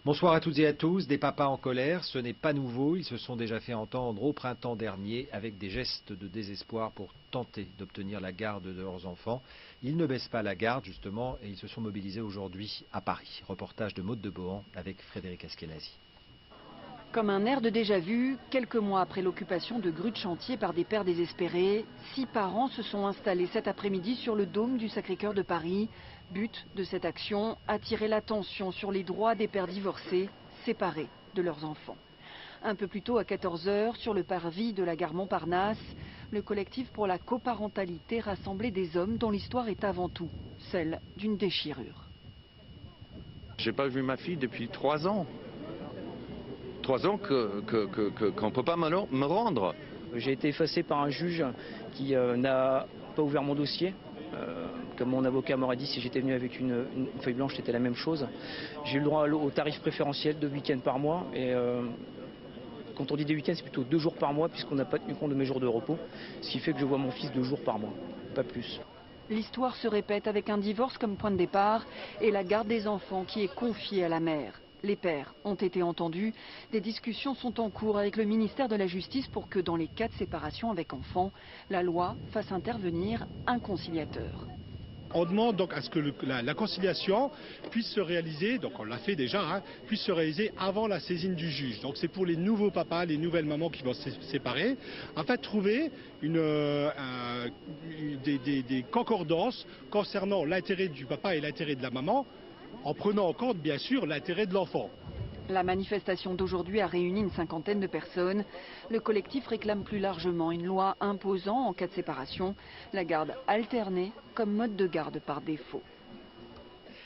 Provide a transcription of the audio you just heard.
Bonsoir à toutes et à tous. Des papas en colère, ce n'est pas nouveau. Ils se sont déjà fait entendre au printemps dernier avec des gestes de désespoir pour tenter d'obtenir la garde de leurs enfants. Ils ne baissent pas la garde justement et ils se sont mobilisés aujourd'hui à Paris. Reportage de Maude de Bohan avec Frédéric Askenazi. Comme un air de déjà-vu, quelques mois après l'occupation de grues de chantier par des pères désespérés, 6 parents se sont installés cet après-midi sur le dôme du Sacré-Cœur de Paris. But de cette action, attirer l'attention sur les droits des pères divorcés, séparés de leurs enfants. Un peu plus tôt, à 14 h, sur le parvis de la gare Montparnasse, le collectif pour la coparentalité rassemblait des hommes dont l'histoire est avant tout celle d'une déchirure. J'ai pas vu ma fille depuis 3 ans. 3 ans qu'on ne peut pas me rendre. J'ai été effacé par un juge qui n'a pas ouvert mon dossier. Comme mon avocat m'aurait dit, si j'étais venu avec une feuille blanche, c'était la même chose. J'ai eu le droit au tarif préférentiel de week-end par mois. Et quand on dit des week-ends, c'est plutôt 2 jours par mois, puisqu'on n'a pas tenu compte de mes jours de repos. Ce qui fait que je vois mon fils 2 jours par mois, pas plus. L'histoire se répète avec un divorce comme point de départ et la garde des enfants qui est confiée à la mère. Les pères ont été entendus. Des discussions sont en cours avec le ministère de la Justice pour que dans les cas de séparation avec enfants, la loi fasse intervenir un conciliateur. On demande donc à ce que la conciliation puisse se réaliser, donc on l'a fait déjà, puisse se réaliser avant la saisine du juge. Donc c'est pour les nouveaux papas, les nouvelles mamans qui vont se séparer, en fait trouver des concordances concernant l'intérêt du papa et l'intérêt de la maman, en prenant en compte bien sûr l'intérêt de l'enfant. La manifestation d'aujourd'hui a réuni une 50aine de personnes. Le collectif réclame plus largement une loi imposant, en cas de séparation, la garde alternée comme mode de garde par défaut.